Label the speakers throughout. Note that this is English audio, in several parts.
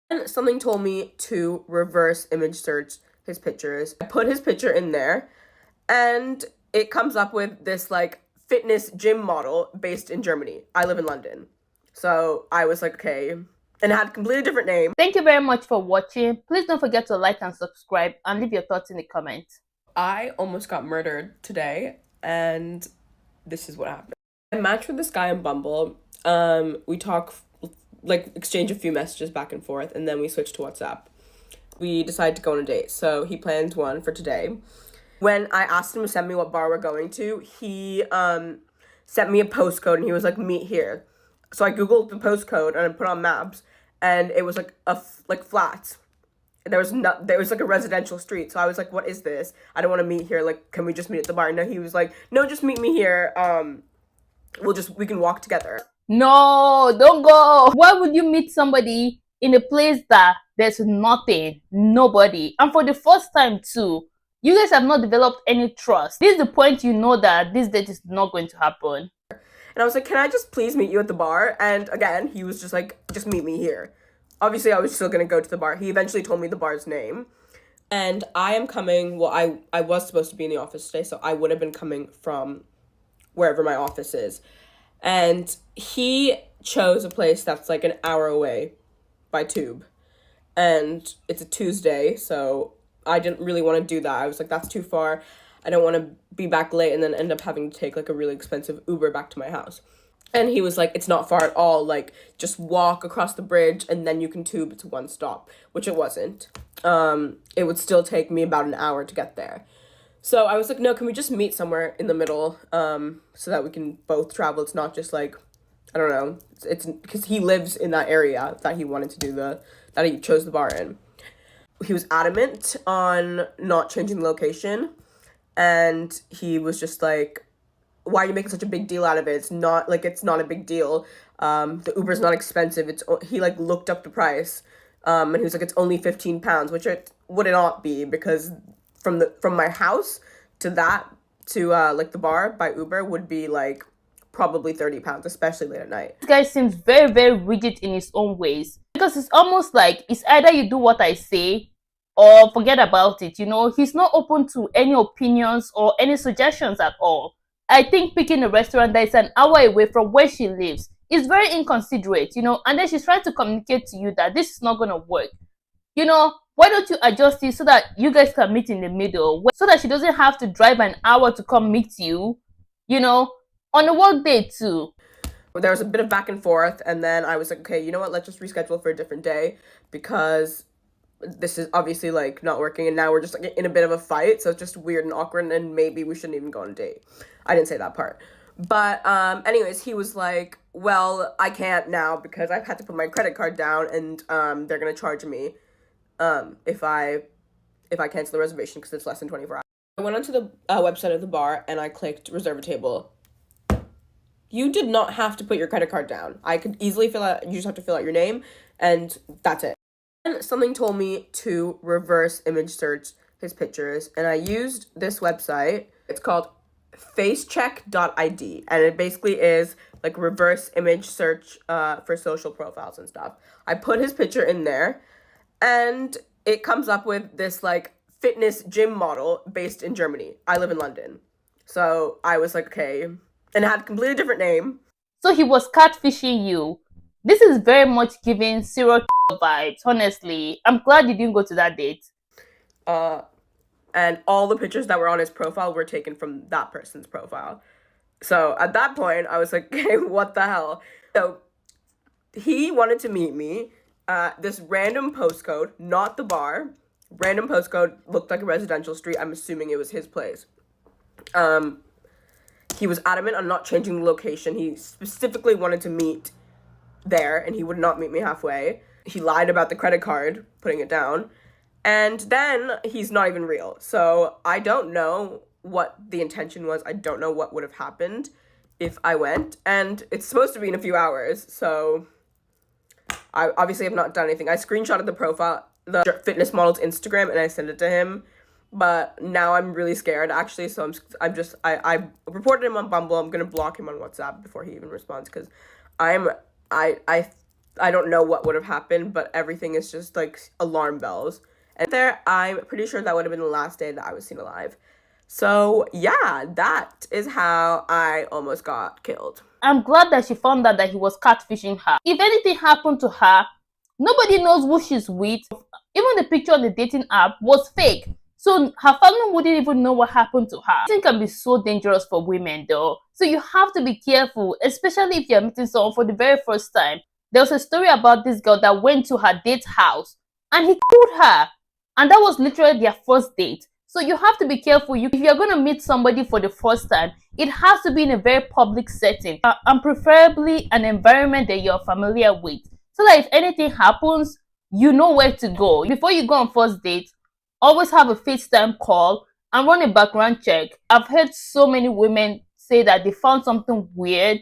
Speaker 1: And something told me to reverse image search his pictures. I put his picture in there, and it comes up with this like fitness gym model based in Germany. I live in London. So I was like, okay. And it had a completely different name.
Speaker 2: Thank you very much for watching. Please don't forget to like and subscribe and leave your thoughts in the comments.
Speaker 1: I almost got murdered today, and this is what happened. I matched with this guy on Bumble. We talk, like, exchange a few messages back and forth, and then we switched to WhatsApp. We decided to go on a date, so he planned one for today. When I asked him to send me what bar we're going to, he sent me a postcode, and he was like, meet here. So I googled the postcode and I put on maps, and it was like flats. There was like a residential street. So I was like, what is this? I don't want to meet here. Like, can we just meet at the bar? No, he was like, no, just meet me here. We can walk together.
Speaker 2: No, don't go. Why would you meet somebody in a place that there's nothing, nobody, and for the first time too? You guys have not developed any trust. This is the point you know that this date is not going to happen.
Speaker 1: And I was like, can I just please meet you at the bar? And again, he was just like, just meet me here. Obviously, I was still going to go to the bar. He eventually told me the bar's name. And I am coming, well, I was supposed to be in the office today, so I would have been coming from wherever my office is. And he chose a place that's like an hour away by tube. And it's a Tuesday, so I didn't really want to do that. I was like, that's too far. I don't want to be back late and then end up having to take like a really expensive Uber back to my house. And he was like, it's not far at all. Like, just walk across the bridge and then you can tube to one stop, which it wasn't. It would still take me about an hour to get there. So I was like, no, can we just meet somewhere in the middle so that we can both travel? It's not just like, I don't know. It's because he lives in that area that he wanted to do that he chose the bar in. He was adamant on not changing the location. And he was just like, why are you making such a big deal out of it? It's not a big deal. The Uber's not expensive. He like looked up the price, and he was like, it's only £15, which it would not be because from my house to like the bar by Uber would be like probably £30, especially late at night.
Speaker 2: This guy seems very, very rigid in his own ways because it's almost like it's either you do what I say or forget about it. You know, he's not open to any opinions or any suggestions at all. I think picking a restaurant that is an hour away from where she lives is very inconsiderate, you know, and then she's trying to communicate to you that this is not going to work. You know, why don't you adjust it so that you guys can meet in the middle, so that she doesn't have to drive an hour to come meet you know, on a work day too.
Speaker 1: There was a bit of back and forth, and then I was like, okay, you know what, let's just reschedule for a different day because this is obviously like not working, and now we're just like in a bit of a fight, so it's just weird and awkward, and maybe we shouldn't even go on a date. I didn't say that part. But anyways, he was like, well, I can't now because I've had to put my credit card down, and they're gonna charge me if I cancel the reservation because it's less than 24 hours. I went onto the website of the bar and I clicked reserve a table. You did not have to put your credit card down. I could easily you just have to fill out your name, and that's it. And something told me to reverse image search his pictures, and I used this website. It's called facecheck.id, and it basically is like reverse image search for social profiles and stuff. I put his picture in there, and it comes up with this like fitness gym model based in Germany. I live in London. So I was like, okay. And it had a completely different name.
Speaker 2: So he was catfishing you. This is very much giving serial vibes, honestly. I'm glad you didn't go to that date.
Speaker 1: And all the pictures that were on his profile were taken from that person's profile. So at that point, I was like, hey, what the hell? So he wanted to meet me at this random postcode, not the bar. Random postcode, looked like a residential street. I'm assuming it was his place. He was adamant on not changing the location. He specifically wanted to meet there, and he would not meet me halfway. He lied about the credit card, putting it down. And then he's not even real. So I don't know what the intention was. I don't know what would have happened if I went. And it's supposed to be in a few hours. So I obviously have not done anything. I screenshotted the profile, the fitness model's Instagram, and I sent it to him. But now I'm really scared, actually, so I reported him on Bumble. I'm gonna block him on WhatsApp before he even responds, because I I don't know what would have happened, but everything is just like alarm bells. And there, I'm pretty sure that would have been the last day that I was seen alive. So yeah, that is how I almost got killed.
Speaker 2: I'm glad that she found out that he was catfishing her. If anything happened to her, nobody knows who she's with. Even the picture on the dating app was fake. So her family wouldn't even know what happened to her. It can be so dangerous for women though. So you have to be careful, especially if you're meeting someone for the very first time. There was a story about this girl that went to her date's house and he killed her. And that was literally their first date. So you have to be careful. If you're going to meet somebody for the first time, it has to be in a very public setting and preferably an environment that you're familiar with. So that if anything happens, you know where to go. Before you go on first date, always have a FaceTime call and run a background check. I've heard so many women say that they found something weird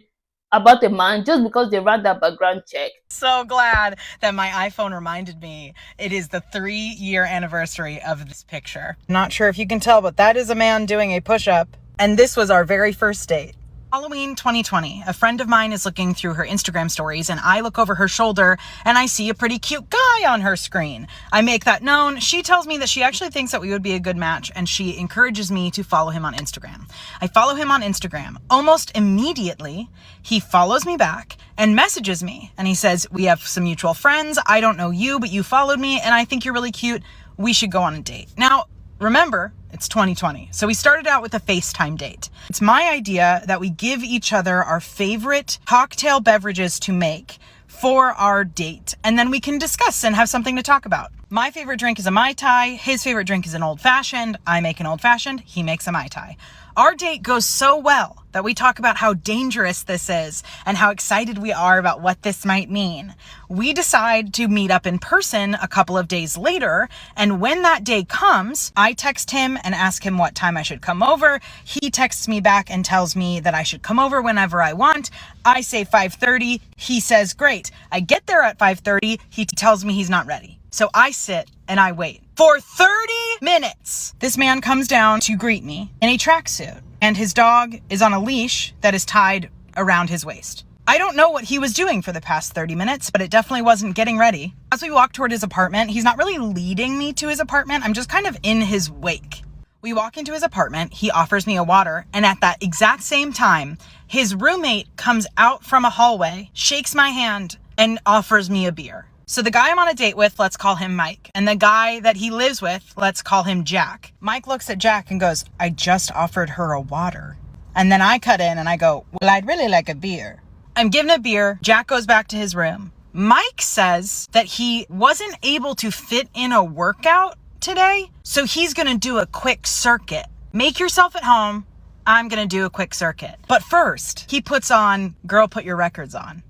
Speaker 2: about a man just because they ran that background check.
Speaker 3: So glad that my iPhone reminded me it is the 3-year anniversary of this picture. Not sure if you can tell, but that is a man doing a push-up. And this was our very first date. Halloween 2020, a friend of mine is looking through her Instagram stories and I look over her shoulder and I see a pretty cute guy on her screen. I make that known. She tells me that she actually thinks that we would be a good match and she encourages me to follow him on Instagram. I follow him on Instagram. Almost immediately, he follows me back and messages me and he says, we have some mutual friends. I don't know you, but you followed me and I think you're really cute. We should go on a date. Now, remember, it's 2020. So we started out with a FaceTime date. It's my idea that we give each other our favorite cocktail beverages to make for our date. And then we can discuss and have something to talk about. My favorite drink is a Mai Tai. His favorite drink is an old fashioned. I make an old fashioned. He makes a Mai Tai. Our date goes so well that we talk about how dangerous this is and how excited we are about what this might mean. We decide to meet up in person a couple of days later, and when that day comes, I text him and ask him what time I should come over. He texts me back and tells me that I should come over whenever I want. I say 5:30. He says, great. I get there at 5:30. He tells me he's not ready. So I sit and I wait. For 30 minutes, this man comes down to greet me in a tracksuit, and his dog is on a leash that is tied around his waist. I don't know what he was doing for the past 30 minutes, but it definitely wasn't getting ready. As we walk toward his apartment, he's not really leading me to his apartment. I'm just kind of in his wake. We walk into his apartment. He offers me a water, and at that exact same time, his roommate comes out from a hallway, shakes my hand, and offers me a beer. So the guy I'm on a date with, let's call him Mike. And the guy that he lives with, let's call him Jack. Mike looks at Jack and goes, I just offered her a water. And then I cut in and I go, well, I'd really like a beer. I'm given a beer. Jack goes back to his room. Mike says that he wasn't able to fit in a workout today, so he's going to do a quick circuit. Make yourself at home. I'm going to do a quick circuit. But first, he puts on Girl, Put Your Records On.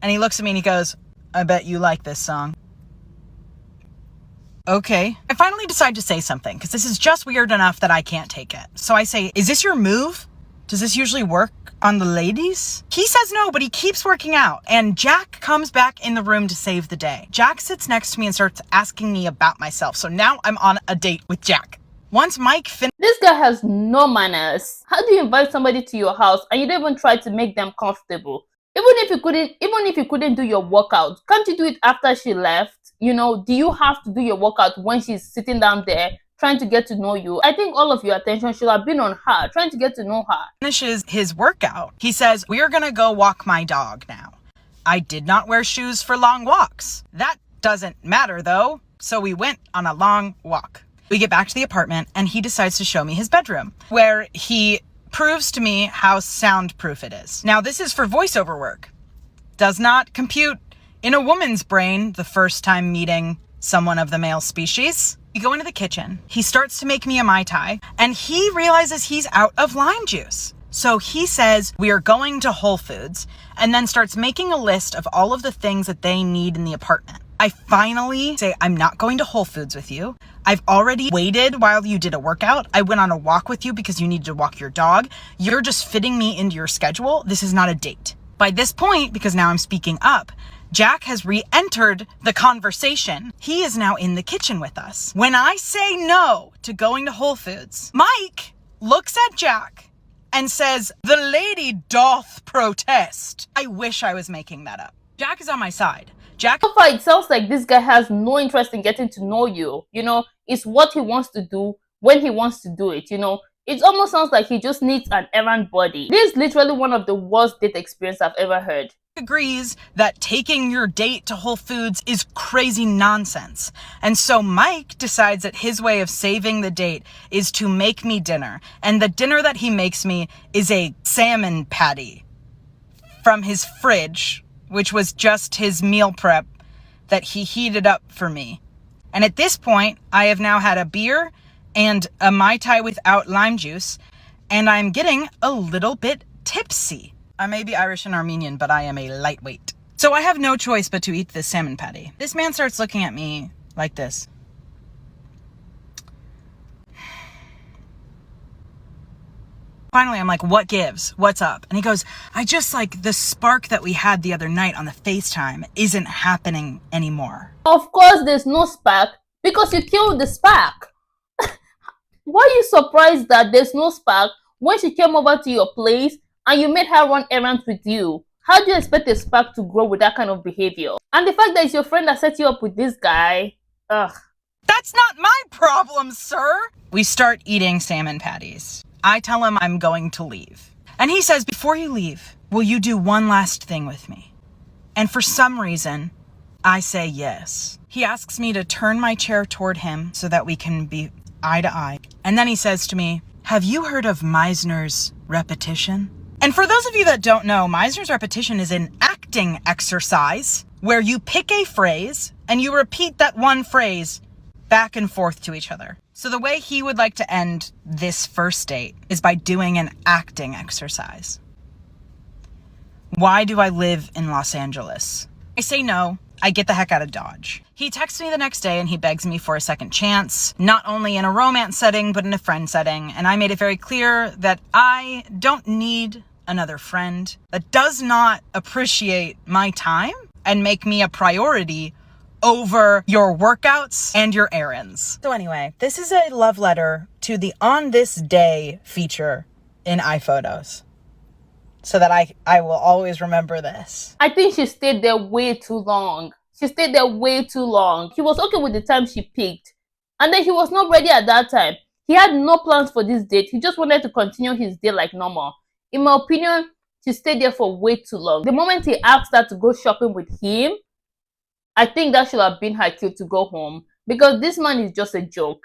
Speaker 3: And he looks at me and he goes, I bet you like this song. Okay. I finally decide to say something because this is just weird enough that I can't take it. So I say, is this your move? Does this usually work on the ladies? He says no, but he keeps working out. And Jack comes back in the room to save the day. Jack sits next to me and starts asking me about myself. So now I'm on a date with Jack. Once Mike
Speaker 2: This guy has no manners. How do you invite somebody to your house and you don't even try to make them comfortable? Even if you couldn't do your workout, can't you do it after she left? You know, do you have to do your workout when she's sitting down there trying to get to know you? I think all of your attention should have been on her, trying to get to know her.
Speaker 3: Finishes his workout. He says, we're gonna go walk my dog now. I did not wear shoes for long walks. That doesn't matter though. So we went on a long walk. We get back to the apartment and he decides to show me his bedroom, where he proves to me how soundproof it is. Now, this is for voiceover work. Does not compute in a woman's brain the first time meeting someone of the male species. We go into the kitchen. He starts to make me a Mai Tai, and he realizes he's out of lime juice. So he says, we are going to Whole Foods, and then starts making a list of all of the things that they need in the apartment. I finally say, I'm not going to Whole Foods with you. I've already waited while you did a workout. I went on a walk with you because you needed to walk your dog. You're just fitting me into your schedule. This is not a date. By this point, because now I'm speaking up, Jack has re-entered the conversation. He is now in the kitchen with us. When I say no to going to Whole Foods, Mike looks at Jack and says, the lady doth protest. I wish I was making that up. Jack is on my side. Jack,
Speaker 2: So far, it sounds like this guy has no interest in getting to know you. You know, it's what he wants to do when he wants to do it. You know, it almost sounds like he just needs an errand body. This is literally one of the worst date experience I've ever heard.
Speaker 3: agrees that taking your date to Whole Foods is crazy nonsense. And so Mike decides that his way of saving the date is to make me dinner. And the dinner that he makes me is a salmon patty from his fridge, which was just his meal prep that he heated up for me. And at this point, I have now had a beer and a Mai Tai without lime juice, and I'm getting a little bit tipsy. I may be Irish and Armenian, but I am a lightweight. So I have no choice but to eat this salmon patty. This man starts looking at me like this. Finally, I'm like, what gives? What's up? And he goes, I just like the spark that we had the other night on the FaceTime isn't happening anymore.
Speaker 2: Of course, there's no spark because you killed the spark. Why are you surprised that there's no spark when she came over to your place and you made her run errands with you? How do you expect a spark to grow with that kind of behavior? And the fact that it's your friend that set you up with this guy, ugh.
Speaker 3: That's not my problem, sir. We start eating salmon patties. I tell him I'm going to leave. And he says, before you leave, will you do one last thing with me? And for some reason, I say yes. He asks me to turn my chair toward him so that we can be eye to eye. And then he says to me, have you heard of Meisner's repetition? And for those of you that don't know, Meisner's repetition is an acting exercise where you pick a phrase and you repeat that one phrase back and forth to each other. So the way he would like to end this first date is by doing an acting exercise. Why do I live in Los Angeles? I say no. I get the heck out of Dodge. He texts me the next day and he begs me for a second chance, not only in a romance setting, but in a friend setting. And I made it very clear that I don't need another friend that does not appreciate my time and make me a priority over your workouts and your errands. So anyway, this is a love letter to the On This Day feature in iPhotos, so that I will always remember this.
Speaker 2: I think she stayed there way too long. She stayed there way too long. He was okay with the time she picked. And then he was not ready at that time. He had no plans for this date. He just wanted to continue his day like normal. In my opinion, she stayed there for way too long. The moment he asked her to go shopping with him, I think that should have been her cue to go home. Because this man is just a joke.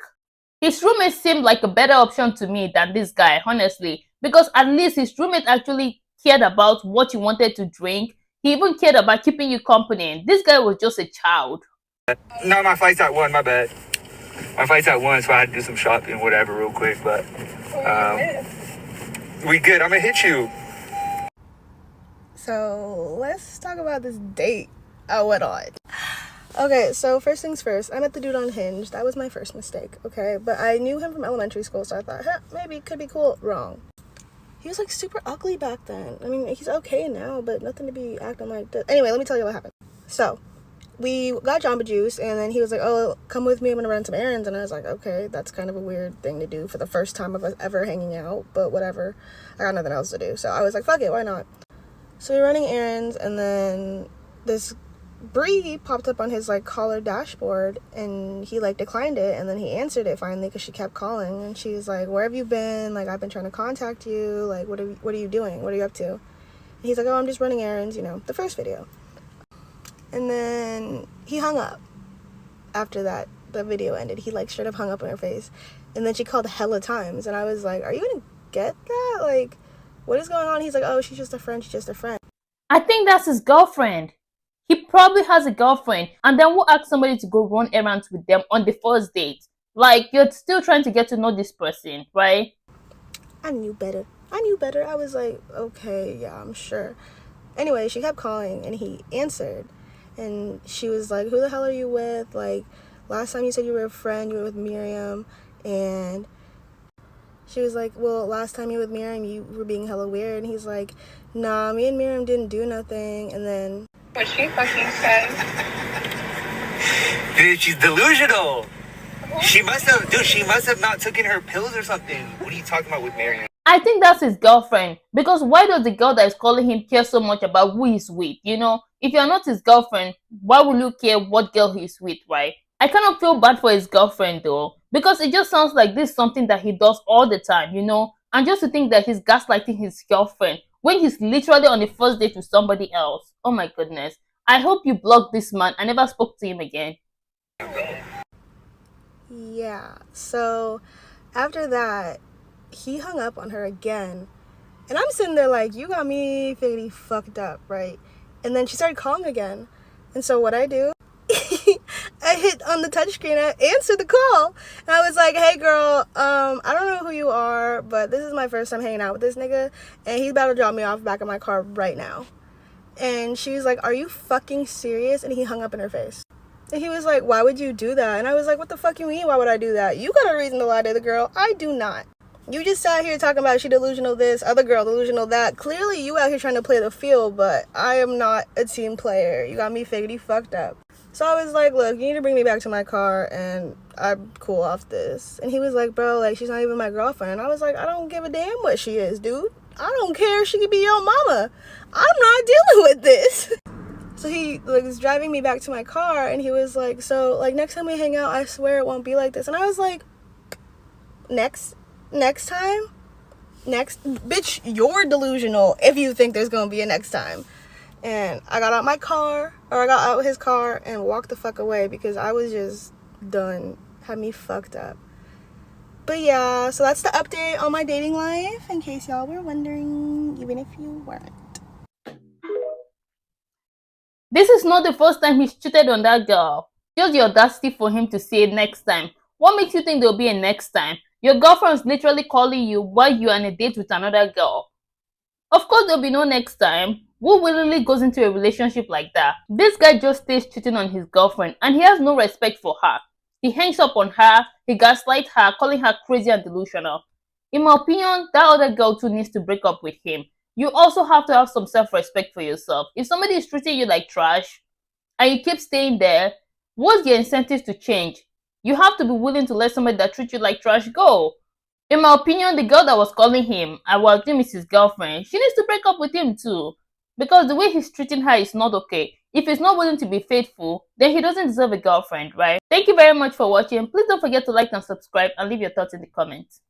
Speaker 2: His roommate seemed like a better option to me than this guy, honestly. Because at least his roommate actually cared about what you wanted to drink. He even cared about keeping you company. This guy was just a child.
Speaker 4: No, my flight's at 1, my bad. My flight's at 1, so I had to do some shopping, whatever, real quick, but we good. I'm gonna hit you.
Speaker 5: So let's talk about this date I went on. Okay, so first things first, I met the dude on Hinge. That was my first mistake, okay? But I knew him from elementary school, so I thought, maybe it could be cool. Wrong. He was, like, super ugly back then. I mean, he's okay now, but nothing to be acting like this. Anyway, let me tell you what happened. So, we got Jamba Juice, and then he was like, oh, come with me, I'm gonna run some errands. And I was like, okay, that's kind of a weird thing to do for the first time of us ever hanging out, but whatever. I got nothing else to do. So I was like, fuck it, why not? So we were running errands, and then this Bree popped up on his, like, caller dashboard, and he, like, declined it, and then he answered it finally because she kept calling, and she was like, where have you been? Like, I've been trying to contact you. Like, what are you doing? What are you up to? And he's like, oh, I'm just running errands, you know, the first video. And then he hung up after that. The video ended. He, like, straight up hung up in her face, and then she called hella times, and I was like, are you gonna get that? Like, what is going on? He's like, oh, she's just a friend. She's just a friend.
Speaker 2: I think that's his girlfriend. He probably has a girlfriend, and then we'll ask somebody to go run errands with them on the first date. Like, you're still trying to get to know this person, right?
Speaker 5: I knew better. I was like, okay, yeah, I'm sure. Anyway, she kept calling, and he answered, and she was like, who the hell are you with? Like, last time you said you were a friend, you were with Miriam, and she was like, well, last time you were with Miriam, you were being hella weird, and he's like, nah, me and Miriam didn't do nothing, and then...
Speaker 6: What she fucking said.
Speaker 4: Dude, she's delusional. She must have not taken her pills or something. What are you talking about with Marion?
Speaker 2: I think that's his girlfriend. Because why does the girl that is calling him care so much about who he's with? You know, if you're not his girlfriend, why will you care what girl he's with, right? I kind of feel bad for his girlfriend though, because it just sounds like this is something that he does all the time, you know? And just to think that he's gaslighting his girlfriend when he's literally on the first date with somebody else. Oh my goodness. I hope you blocked this man. I never spoke to him again.
Speaker 5: Yeah, so after that, he hung up on her again. And I'm sitting there like, you got me figgy fucked up, right? And then she started calling again. And so what I do, I hit on the touchscreen, I answered the call. And I was like, hey girl, I don't know who you are, but this is my first time hanging out with this nigga. And he's about to drop me off back of my car right now. And she was like, are you fucking serious? And he hung up in her face. And he was like, why would you do that? And I was like, what the fuck you mean, why would I do that? You got a reason to lie to the girl. I do not. You just sat here talking about she delusional this, other girl delusional that. Clearly you out here trying to play the field, but I am not a team player. You got me figgity fucked up. So I was like, look, you need to bring me back to my car and I'm cool off this. And he was like, bro, like, she's not even my girlfriend. And I was like, I don't give a damn what she is, dude. I don't care if she could be your mama. I'm not dealing with this. So he like was driving me back to my car and he was like, so like next time we hang out, I swear it won't be like this. And I was like, next time? Bitch, you're delusional if you think there's gonna be a next time. And I got out his car and walked the fuck away because I was just done. Had me fucked up. But yeah, so that's the update on my dating life in case y'all were wondering, even if you weren't.
Speaker 2: This is not the first time he's cheated on that girl. Just the audacity for him to say next time. What makes you think there'll be a next time? Your girlfriend's literally calling you while you're on a date with another girl. Of course there'll be no next time. Who willingly goes into a relationship like that? This guy just stays cheating on his girlfriend and he has no respect for her. He hangs up on her, he gaslights her, calling her crazy and delusional. In my opinion, that other girl too needs to break up with him. You also have to have some self-respect for yourself. If somebody is treating you like trash and you keep staying there, what's the incentive to change? You have to be willing to let somebody that treats you like trash go. In my opinion, the girl that was calling him, I will assume it's his girlfriend, she needs to break up with him too. Because the way he's treating her is not okay. If he's not willing to be faithful, then he doesn't deserve a girlfriend, right? Thank you very much for watching. Please don't forget to like and subscribe and leave your thoughts in the comments.